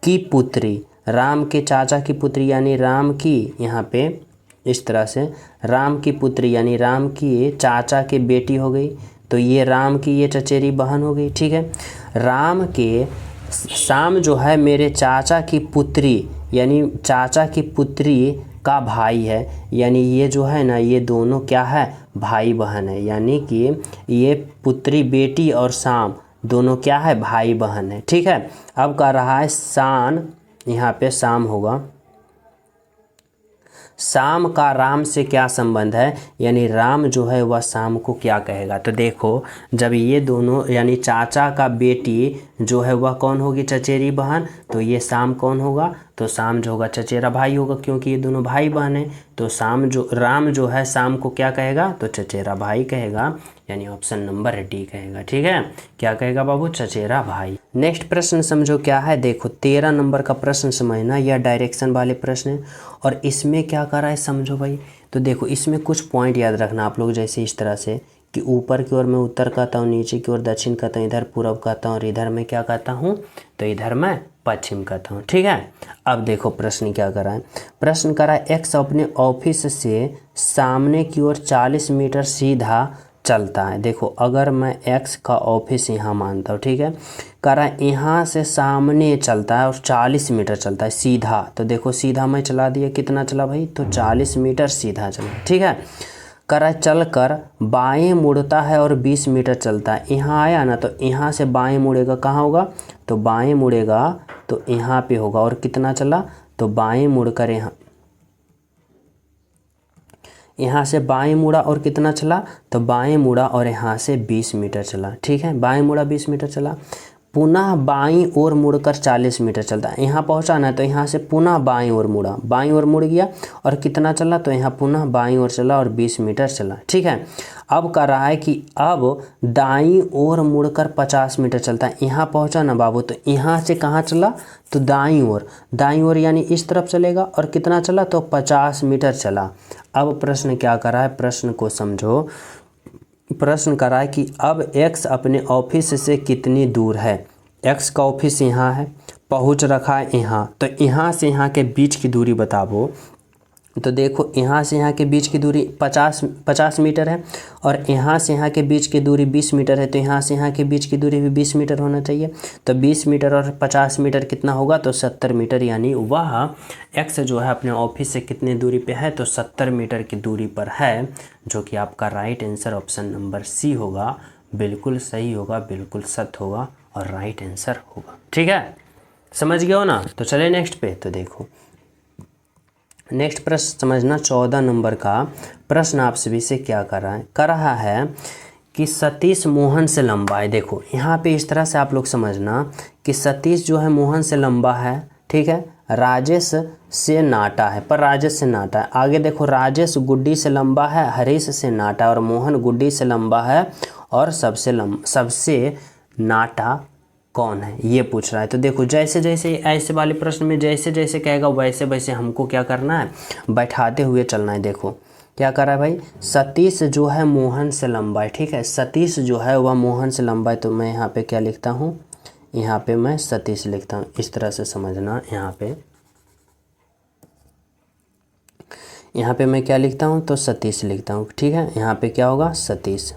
S1: की पुत्री, राम के चाचा की पुत्री यानी राम की, यहाँ पे इस तरह से राम की पुत्री यानी राम की चाचा के बेटी हो गई, तो ये राम की ये चचेरी बहन हो गई, ठीक है। राम के शाम जो है मेरे चाचा की पुत्री यानी चाचा की पुत्री का भाई है, यानी ये जो है ना, ये दोनों क्या है, भाई बहन है। यानी कि ये पुत्री बेटी और शाम दोनों क्या है, भाई बहन है, ठीक है। अब कह रहा है शान, यहाँ पे शाम होगा, शाम का राम से क्या संबंध है, यानी राम जो है वह शाम को क्या कहेगा। तो देखो जब ये दोनों यानी चाचा का बेटी जो है वह कौन होगी, चचेरी बहन, तो ये शाम कौन होगा, तो शाम जो होगा चचेरा भाई होगा, क्योंकि ये दोनों भाई बहन हैं। तो शाम जो राम जो है शाम को क्या कहेगा, तो चचेरा भाई कहेगा, यानी ऑप्शन नंबर डी कहेगा, ठीक है। क्या कहेगा बाबू, चचेरा भाई। नेक्स्ट प्रश्न समझो क्या है, देखो 13 नंबर का प्रश्न समझना, यह डायरेक्शन वाले प्रश्न है। और इसमें क्या कर रहा है समझो भाई, तो देखो इसमें कुछ पॉइंट याद रखना आप लोग, जैसे इस तरह से कि ऊपर की ओर मैं उत्तर कहता हूँ, नीचे की ओर दक्षिण कहता हूँ, इधर पूर्व कहता हूँ, और इधर मैं क्या कहता हूँ, तो इधर मैं पश्चिम कहता हूँ, ठीक है। अब देखो प्रश्न क्या कर रहा है, प्रश्न कर रहा है एक्स अपने ऑफिस से सामने की ओर 40 मीटर सीधा चलता है। देखो अगर मैं एक्स का ऑफिस यहाँ मानता हूँ, ठीक है, कह रहा है यहाँ से सामने चलता है और 40 मीटर चलता है सीधा। तो देखो सीधा मैं चला दिया, कितना चला भाई, तो 40 मीटर सीधा चला, ठीक है। कह रहा है चल कर बाएँ मुड़ता है और 20 मीटर चलता है। यहाँ आया ना, तो यहाँ से बाएँ मुड़ेगा, कहाँ होगा, तो बाएँ मुड़ेगा तो यहाँ पे होगा, और कितना चला, तो बाएँ मुड़कर यहाँ से बाएं मुड़ा और कितना चला, तो बाएं मुड़ा और यहाँ से 20 मीटर चला, ठीक है। बाएं मुड़ा 20 मीटर चला, पुनः बाईं ओर मुड़कर 40 मीटर चलता है। यहाँ पहुँचा ना, तो यहाँ से पुनः बाईं ओर मुड़ा, बाईं ओर मुड़ गया और कितना चला, तो यहाँ पुनः बाईं ओर चला और 20 मीटर चला, ठीक है। अब कह रहा है कि अब दाईं ओर मुड़कर 50 मीटर चलता है। यहाँ पहुँचा ना बाबू, तो यहाँ से कहाँ चला, तो दाईं ओर यानी इस तरफ चलेगा, और कितना चला, तो 50 मीटर चला। अब प्रश्न क्या कर रहा है, प्रश्न को समझो। प्रश्न कर रहा है कि अब एक्स अपने ऑफिस से कितनी दूर है। एक्स का ऑफिस यहाँ है, पहुँच रखा है यहाँ, तो यहाँ से यहाँ के बीच की दूरी बताओ। तो देखो यहाँ से यहाँ के बीच की दूरी 50 मीटर है, और यहाँ से यहाँ के बीच की दूरी 20 मीटर है, तो यहाँ से यहाँ के बीच की दूरी भी 20 मीटर होना चाहिए। तो 20 मीटर और 50 मीटर कितना होगा, तो 70 मीटर, यानी वह एक्स जो है अपने ऑफिस से कितनी दूरी पे है, तो 70 मीटर की दूरी पर है, जो कि आपका right answer option number C होगा। बिल्कुल सही होगा, बिल्कुल सत्य होगा और राइट आंसर होगा, ठीक है। समझ गए हो ना, तो चले नेक्स्ट पे। तो देखो नेक्स्ट प्रश्न समझना 14 नंबर का प्रश्न आप सभी से क्या कर रहा है कि सतीश मोहन से लंबा है। देखो यहाँ पे इस तरह से आप लोग समझना कि सतीश जो है मोहन से लंबा है, ठीक है, राजेश से नाटा है, पर राजेश से नाटा है। आगे देखो राजेश गुड्डी से लंबा है, हरीश से नाटा, और मोहन गुड्डी से लंबा है और सबसे नाटा कौन है, ये पूछ रहा है। तो देखो जैसे जैसे ऐसे वाले प्रश्न में जैसे जैसे कहेगा वैसे वैसे हमको क्या करना है, बैठाते हुए चलना है। देखो क्या कर रहा है भाई, सतीश जो है मोहन से लंबा है, ठीक है, सतीश जो है वह मोहन से लंबा है। तो मैं यहाँ पे क्या लिखता हूँ, यहाँ पे मैं सतीश लिखता हूँ, इस तरह से समझना। यहाँ पे मैं क्या लिखता हूँ, तो सतीश लिखता हूँ, ठीक है। यहाँ पे क्या होगा, सतीश,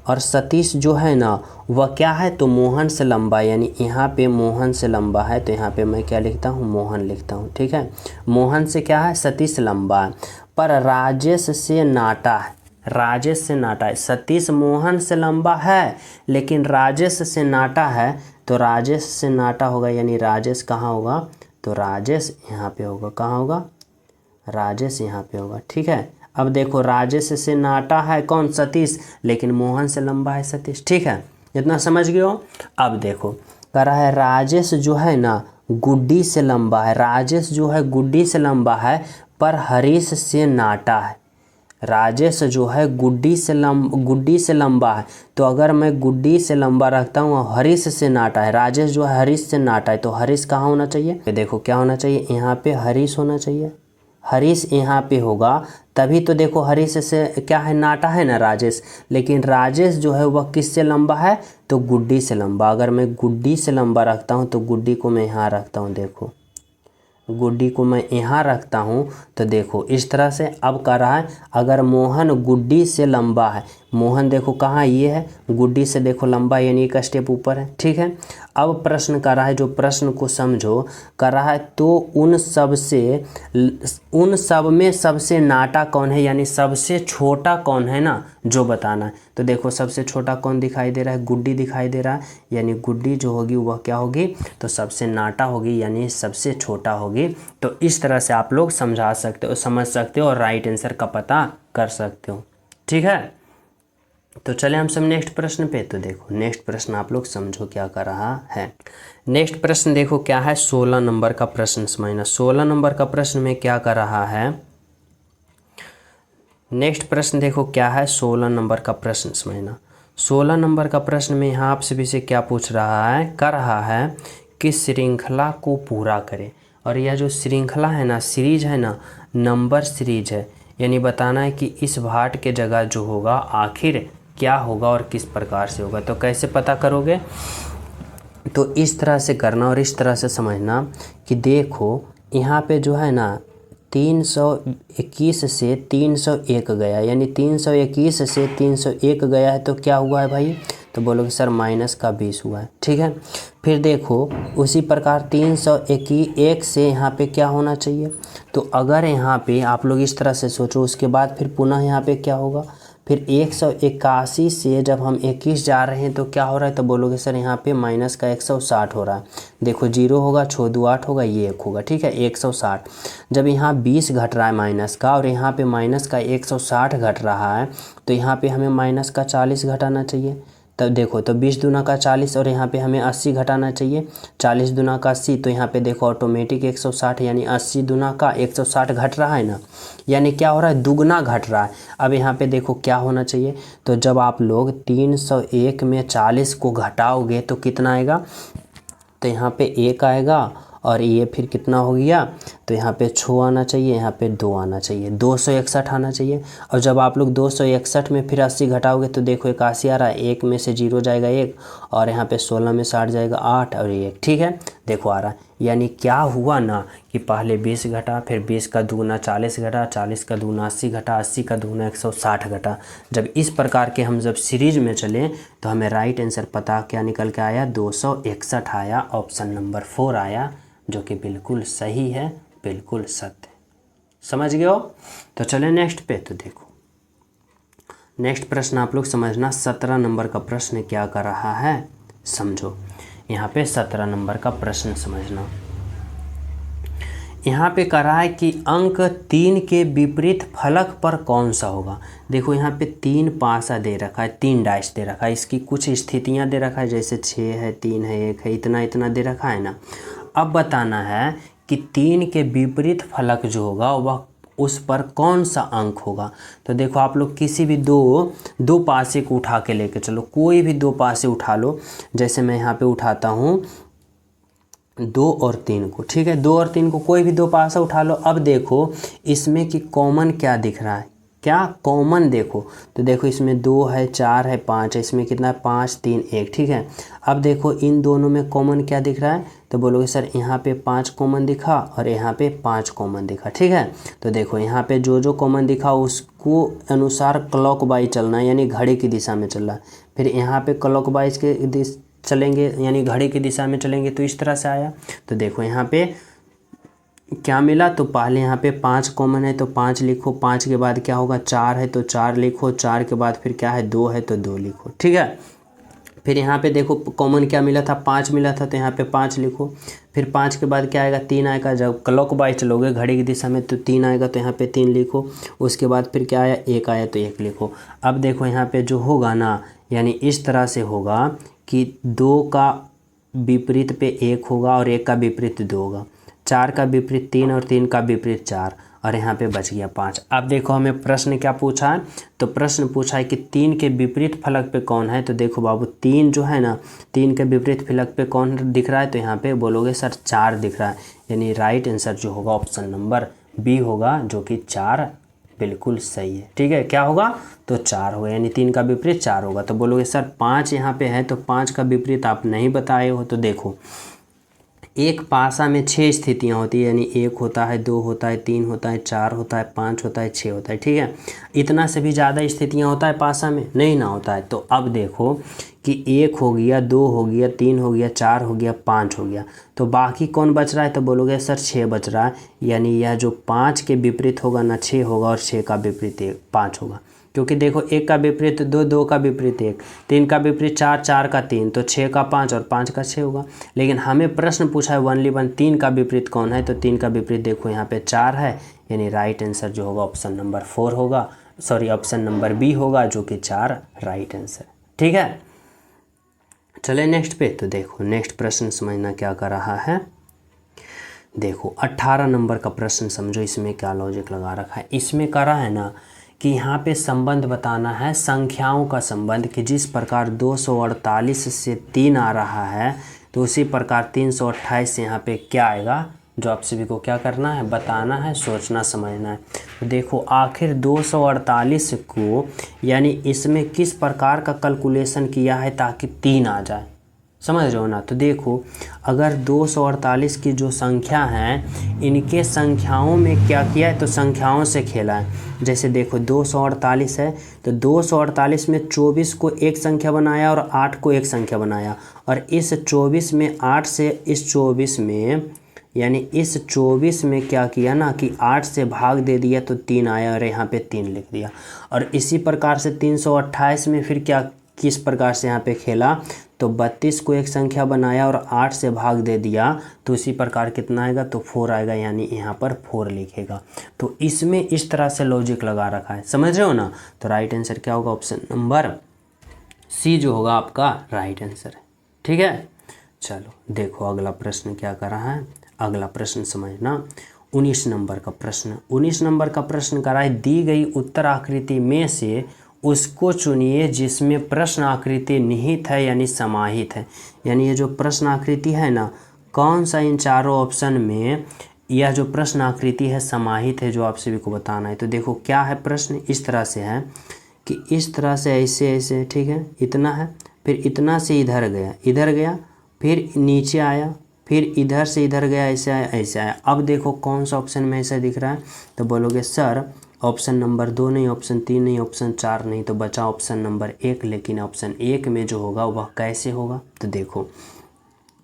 S1: और सतीश जो है ना वह क्या है, तो मोहन से लंबा है, यानी यहाँ पे मोहन से लंबा है, तो यहाँ पे मैं क्या लिखता हूँ, मोहन लिखता हूँ, ठीक है। मोहन से क्या है, सतीश लंबा है, पर राजेश से नाटा है, राजेश से नाटा है। सतीश मोहन से लंबा है लेकिन राजेश से नाटा है, तो राजेश से नाटा होगा, यानी राजेश कहाँ होगा, तो राजेश यहाँ पे होगा, कहाँ होगा, राजेश यहाँ पे होगा, ठीक है। अब देखो राजेश से नाटा है कौन, सतीश, लेकिन मोहन से लंबा है सतीश, ठीक है, इतना समझ गए हो। अब देखो कह रहा है राजेश जो है ना गुड्डी से लंबा है, राजेश जो है गुड्डी से लंबा है पर हरीश से नाटा है। राजेश जो है गुड्डी से लंबा है, तो अगर मैं गुड्डी से लंबा रखता हूँ और हरीश से नाटा है, राजेश जो है हरीश से नाटा है, तो हरीश कहाँ होना चाहिए, देखो क्या होना चाहिए, यहाँ पे हरीश होना चाहिए, हरीश यहाँ पे होगा, तभी तो देखो हरीश से क्या है, नाटा है ना राजेश, लेकिन राजेश जो है वह किससे लंबा है, तो गुड्डी से लंबा। अगर मैं गुड्डी से लंबा रखता हूँ तो गुड्डी को मैं यहाँ रखता हूँ, देखो गुड्डी को मैं यहाँ रखता हूँ, तो देखो इस तरह से। अब कह रहा है अगर मोहन गुड्डी से लंबा है, मोहन देखो कहाँ, ये है, गुड्डी से देखो लंबा, यानी एक स्टेप ऊपर है, ठीक है। अब प्रश्न कर रहा है, जो प्रश्न को समझो, कर रहा है तो उन सब में सबसे नाटा कौन है, यानी सबसे छोटा कौन है ना, जो बताना है। तो देखो सबसे छोटा कौन दिखाई दे रहा है, गुड्डी दिखाई दे रहा है, यानी गुड्डी जो होगी वह क्या होगी, तो सबसे नाटा होगी, यानी सबसे छोटा होगी। तो इस तरह से आप लोग समझा सकते हो, समझ सकते हो और राइट आंसर का पता कर सकते हो, ठीक है। तो चले हम सब नेक्स्ट प्रश्न पे। तो देखो नेक्स्ट प्रश्न आप लोग समझो क्या कर रहा है। नेक्स्ट प्रश्न देखो क्या है, 16 नंबर का प्रश्न समझना। 16 नंबर का प्रश्न में क्या कर रहा है, नेक्स्ट प्रश्न देखो क्या है, 16 नंबर का प्रश्न समझना। 16 नंबर का प्रश्न में यहाँ आप सभी से क्या पूछ रहा है, कर रहा है कि श्रृंखला को पूरा करें। और यह जो श्रृंखला है ना, सीरीज है ना, नंबर सीरीज है, यानी बताना है कि इस भाट के जगह जो होगा आखिर क्या होगा और किस प्रकार से होगा। तो कैसे पता करोगे, तो इस तरह से करना और इस तरह से समझना कि देखो यहाँ पे जो है ना 321 से 301 गया, यानी 321 से 301 गया है, तो क्या हुआ है भाई, तो बोलोगे सर माइनस का 20 हुआ है, ठीक है। फिर देखो उसी प्रकार 301 से यहाँ पे क्या होना चाहिए, तो अगर यहाँ पे आप लोग इस तरह से सोचो, उसके बाद फिर पुनः यहाँ पे क्या होगा, फिर 181 से जब हम 21 जा रहे हैं तो क्या हो रहा है, तो बोलोगे सर यहाँ पे माइनस का 160 हो रहा है। देखो 0 होगा, 6 2 8 होगा, ये 1 होगा, ठीक है, 160। जब यहाँ 20 घट रहा है माइनस का और यहाँ पे माइनस का 160 घट रहा है, तो यहाँ पे हमें माइनस का 40 घटाना चाहिए। तब देखो तो 20 दूना का 40 और यहाँ पे हमें 80 घटाना चाहिए, 40 दूना का 80, तो यहाँ पे देखो ऑटोमेटिक 160, यानी 80 दूना का 160 घट रहा है ना, यानी क्या हो रहा है, दुगना घट रहा है। अब यहाँ पे देखो क्या होना चाहिए, तो जब आप लोग 301 में 40 को घटाओगे तो कितना आएगा, तो यहाँ पे 1 आएगा और ये फिर कितना हो गया, तो यहाँ पे 6 आना चाहिए, यहाँ पे 2 आना चाहिए, 261 आना चाहिए। और जब आप लोग 261 में फिर 80 घटाओगे तो देखो 81 आ रहा है, 1 में से 0 जाएगा 1, और यहाँ पे 16 में 60 जाएगा 8 और 1, ठीक है, देखो आ रहा है। यानी क्या हुआ ना कि पहले 20 घटा, फिर 20 का दूना 40 घटा, 40 का दूना 80 घटा, 80 का दूना 160 घटा। जब इस प्रकार के हम जब सीरीज में चले तो हमें राइट आंसर पता क्या निकल के आया, 261 आया, ऑप्शन नंबर 4 आया, जो कि बिल्कुल सही है, बिल्कुल सत्य। समझ गए हो। तो चले नेक्स्ट पे। तो देखो नेक्स्ट प्रश्न आप लोग समझना, 17 नंबर का प्रश्न क्या कर रहा है, समझो। यहाँ पे 17 नंबर का प्रश्न समझना। यहाँ पे करा है कि अंक 3 के विपरीत फलक पर कौन सा होगा। देखो यहाँ पे 3 पासा दे रखा है, 3 डाइस दे रखा है, इसकी कुछ स्थितियाँ दे रखा है, जैसे 6 है, 3 है, 1 है, इतना इतना दे रखा है ना। अब बताना है कि 3 के विपरीत फलक जो होगा वह उस पर कौन सा अंक होगा। तो देखो आप लोग किसी भी दो पासे को उठा के लेके चलो, कोई भी 2 पासे उठा लो। जैसे मैं यहाँ पे उठाता हूँ 2 और 3 को, ठीक है, 2 और 3 को कोई भी 2 पासा उठा लो। अब देखो इसमें कि कॉमन क्या दिख रहा है, क्या कॉमन देखो। तो देखो इसमें 2 है, 4 है, 5 है, इसमें कितना है 5 3 1, ठीक है। अब देखो इन दोनों में कॉमन क्या दिख रहा है, तो बोलोगे सर यहाँ पे 5 कॉमन दिखा और यहाँ पे 5 कॉमन दिखा, ठीक है। तो देखो यहाँ पे जो जो कॉमन दिखा उसको अनुसार क्लॉकवाइज चलना है, यानी घड़ी की दिशा में चलना है। फिर यहाँ पे क्लॉकवाइज के चलेंगे यानी घड़ी की दिशा में चलेंगे, तो इस तरह से आया। तो देखो यहाँ पे क्या मिला, तो पहले यहाँ पे 5 कॉमन है तो 5 लिखो, 5 के बाद क्या होगा 4 है तो 4 लिखो, 4 के बाद फिर क्या है 2 है तो 2 लिखो, ठीक है। फिर यहाँ पे देखो कॉमन क्या मिला था, 5 मिला था तो यहाँ पे 5 लिखो। फिर 5 के बाद क्या आएगा 3 आएगा, जब क्लॉकवाइज चलोगे घड़ी की दिशा में तो 3 आएगा, तो यहाँ पे 3 लिखो। उसके बाद फिर क्या आया 1 आया तो 1 लिखो। अब देखो यहाँ पे जो होगा ना, यानी इस तरह से होगा कि 2 का विपरीत पे 1 होगा और 1 का विपरीत 2 होगा, 4 का विपरीत 3 और 3 का विपरीत 4, और यहाँ पे बच गया 5। अब देखो हमें प्रश्न क्या पूछा है, तो प्रश्न पूछा है कि 3 के विपरीत फलक पे कौन है। तो देखो बाबू 3 जो है ना, 3 के विपरीत फलक पे कौन दिख रहा है, तो यहाँ पे बोलोगे सर 4 दिख रहा है, यानी राइट आंसर जो होगा ऑप्शन नंबर बी होगा, जो कि 4 बिल्कुल सही है, ठीक है। क्या होगा, तो 4 होगा, यानी 3 का विपरीत 4 होगा। तो बोलोगे सर 5 यहाँ पे है तो 5 का विपरीत आप नहीं बताए हो। तो देखो एक पासा में 6 स्थितियाँ होती है, यानी 1 होता है, 2 होता है, 3 होता है, 4 होता है, 5 होता है, 6 होता है, ठीक है। इतना से भी ज़्यादा स्थितियाँ होता है पासा में, नहीं ना होता है। तो अब देखो कि 1 हो गया, 2 हो गया, 3 हो गया, 4 हो गया, 5 हो गया, तो बाकी कौन बच रहा है, तो बोलोगे सर 6 बच रहा है, यानी यह जो 5 के विपरीत होगा ना 6 होगा, और 6 का विपरीत 5 होगा। क्योंकि देखो 1 का विपरीत 2, 2 का विपरीत 1, 3 का विपरीत 4, 4 का 3, तो 6 का 5 और 5 का 6 होगा। लेकिन हमें प्रश्न पूछा है ओनली वन 3 का विपरीत कौन है, तो 3 का विपरीत देखो यहाँ पे 4 है, यानी राइट आंसर जो होगा ऑप्शन नंबर 4 होगा, सॉरी ऑप्शन नंबर बी होगा, जो कि 4 राइट आंसर, ठीक है। चले नेक्स्ट पे। तो देखो नेक्स्ट प्रश्न समझना क्या कर रहा है। देखो 18 नंबर का प्रश्न समझो, इसमें क्या लॉजिक लगा रखा है। इसमें करा है ना कि यहाँ पे संबंध बताना है, संख्याओं का संबंध, कि जिस प्रकार 248 से 3 आ रहा है तो उसी प्रकार 328 से यहाँ पे क्या आएगा, जो आप सभी को क्या करना है, बताना है, सोचना समझना है। तो देखो आखिर 248 को यानी इसमें किस प्रकार का कैलकुलेशन किया है ताकि 3 आ जाए, समझ रहे हो ना। तो देखो अगर 248 की जो संख्या है इनके संख्याओं में क्या किया है, तो संख्याओं से खेला है। जैसे देखो 248 है तो 248 में 24 को एक संख्या बनाया और 8 को एक संख्या बनाया, और इस 24 में 8 से इस 24 में यानी इस 24 में क्या किया ना कि 8 से भाग दे दिया तो 3 आया, और यहाँ पे 3 लिख दिया। और इसी प्रकार से 328 में फिर क्या किस प्रकार से यहाँ पे खेला, तो 32 को एक संख्या बनाया और 8 से भाग दे दिया, तो इसी प्रकार कितना आएगा, तो 4 आएगा, यानी यहाँ पर 4 लिखेगा। तो इसमें इस तरह से लॉजिक लगा रखा है, समझ रहे हो ना। तो राइट आंसर क्या होगा, ऑप्शन नंबर सी जो होगा आपका राइट आंसर है, ठीक है। चलो देखो अगला प्रश्न क्या कर रहा है। अगला प्रश्न समझना 19 नंबर का प्रश्न। 19 नंबर का प्रश्न कर रहा है, दी गई उत्तर आकृति में से उसको चुनिए जिसमें प्रश्न आकृति निहित है यानी समाहित है। यानी ये जो प्रश्न आकृति है ना, कौन सा इन चारों ऑप्शन में यह जो प्रश्न आकृति है समाहित है, जो आप सभी को बताना है। तो देखो क्या है प्रश्न, इस तरह से है कि इस तरह से ऐसे ऐसे, ठीक है, इतना है, फिर इतना से इधर गया, इधर गया, फिर नीचे आया, फिर इधर से इधर गया, ऐसे आया, ऐसे आया। अब देखो कौन सा ऑप्शन में ऐसा दिख रहा है, तो बोलोगे सर ऑप्शन नंबर 2 नहीं, ऑप्शन 3 नहीं, ऑप्शन 4 नहीं, तो बचा ऑप्शन नंबर 1। लेकिन ऑप्शन 1 में जो होगा वह कैसे होगा, तो देखो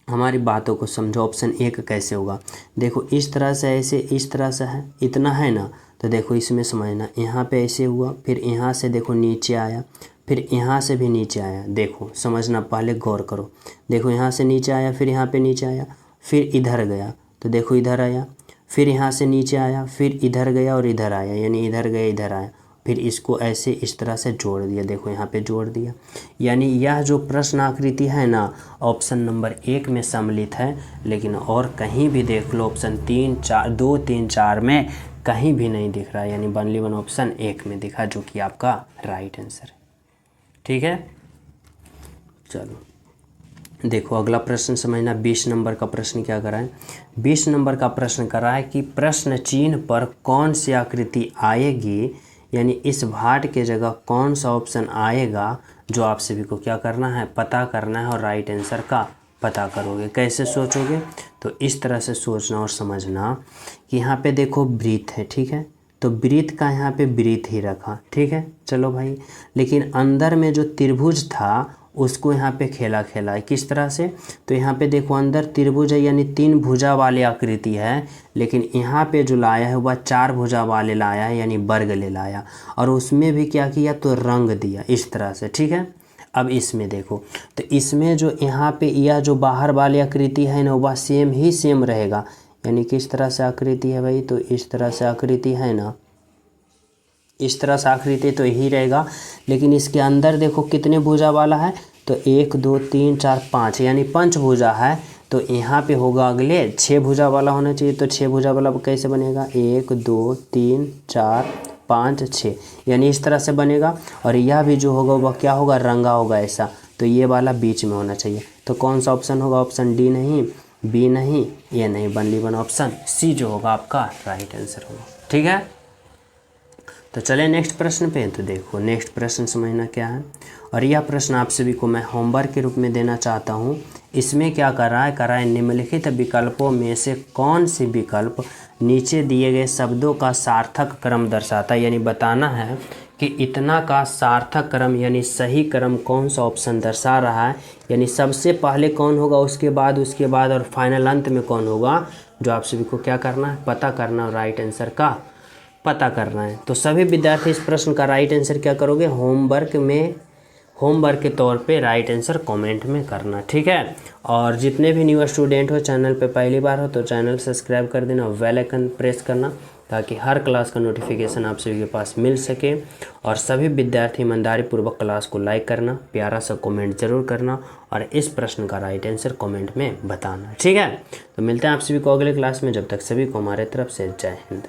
S1: हमारी बातों को समझो, ऑप्शन 1 कैसे होगा। देखो इस तरह से ऐसे, इस तरह से है, इतना है ना, तो देखो इसमें समझना, यहाँ पे ऐसे हुआ, फिर यहाँ से देखो नीचे आया, फिर यहाँ से भी नीचे आया। देखो समझना, पहले गौर करो, देखो यहाँ से नीचे आया, फिर यहाँ पे नीचे आया, फिर इधर गया, तो देखो इधर आया, फिर यहाँ से नीचे आया, फिर इधर गया और इधर आया, यानी इधर गया इधर आया, फिर इसको ऐसे इस तरह से जोड़ दिया, देखो यहाँ पे जोड़ दिया। यानी यह जो प्रश्न आकृति है ना ऑप्शन नंबर 1 में सम्मिलित है, लेकिन और कहीं भी देख लो ऑप्शन 3, 4, 2, 3, 4 में कहीं भी नहीं दिख रहा है, यानी ओनली वन ऑप्शन 1 में दिखा, जो कि आपका राइट आंसर है। ठीक है, चलो देखो अगला प्रश्न समझना। 20 नंबर का प्रश्न क्या करा है? 20 नंबर का प्रश्न करा है कि प्रश्न चिन्ह पर कौन सी आकृति आएगी, यानी इस भाट के जगह कौन सा ऑप्शन आएगा, जो आप सभी को क्या करना है, पता करना है और राइट आंसर का पता करोगे। कैसे सोचोगे? तो इस तरह से सोचना और समझना कि यहाँ पे देखो वृत्त है, ठीक है, तो वृत्त का यहाँ पे वृत्त ही रखा, ठीक है, चलो भाई। लेकिन अंदर में जो त्रिभुज था उसको यहाँ पे खेला है, किस तरह से? तो यहाँ पे देखो अंदर त्रिभुज है, यानी 3 भुजा वाली आकृति है, लेकिन यहाँ पे जो लाया है वह 4 भुजा वाले लाया है, यानी वर्ग ले लाया, और उसमें भी क्या किया, तो रंग दिया इस तरह से, ठीक है। अब इसमें देखो, तो इसमें जो यहाँ पे यह जो बाहर वाली आकृति है ना वह सेम रहेगा, यानी किस तरह से आकृति है भाई, तो इस तरह से आकृति है ना, इस तरह से आकृति तो यही रहेगा। लेकिन इसके अंदर देखो कितने भुजा वाला है, तो 1 2 3 4 5, यानी 5 भुजा है, तो यहाँ पे होगा अगले 6 भुजा वाला होना चाहिए। तो 6 भुजा वाला कैसे बनेगा, 1 2 3 4 5 6, यानी इस तरह से बनेगा। और यह भी जो होगा वह क्या होगा, रंगा होगा ऐसा, तो ये वाला बीच में होना चाहिए। तो कौन सा ऑप्शन होगा, ऑप्शन डी नहीं, बी नहीं, ये नहीं, ओनली वन ऑप्शन सी जो होगा आपका राइट आंसर होगा। ठीक है, तो चले नेक्स्ट प्रश्न पे। तो देखो नेक्स्ट प्रश्न समझना क्या है, और यह प्रश्न आप सभी को मैं होमवर्क के रूप में देना चाहता हूँ। इसमें क्या कर रहा है निम्नलिखित विकल्पों में से कौन सी विकल्प नीचे दिए गए शब्दों का सार्थक क्रम दर्शाता है, यानी बताना है कि इतना का सार्थक क्रम यानी सही क्रम कौन सा ऑप्शन दर्शा रहा है, यानी सबसे पहले कौन होगा, उसके बाद और फाइनल अंत में कौन होगा, जो आप सभी को क्या करना है, पता करना और राइट आंसर का पता करना है। तो सभी विद्यार्थी इस प्रश्न का राइट आंसर क्या करोगे, होमवर्क के तौर पे राइट आंसर कमेंट में करना। ठीक है, और जितने भी न्यू स्टूडेंट हो, चैनल पे पहली बार हो तो चैनल सब्सक्राइब कर देना, बेल आइकन प्रेस करना, ताकि हर क्लास का नोटिफिकेशन आप सभी के पास मिल सके। और सभी विद्यार्थी ईमानदारी पूर्वक क्लास को लाइक करना, प्यारा सा कमेंट जरूर करना, और इस प्रश्न का राइट आंसर कमेंट में बताना। ठीक है, तो मिलते हैं आप सभी को अगले क्लास में, जब तक सभी को हमारे तरफ से जय हिंद।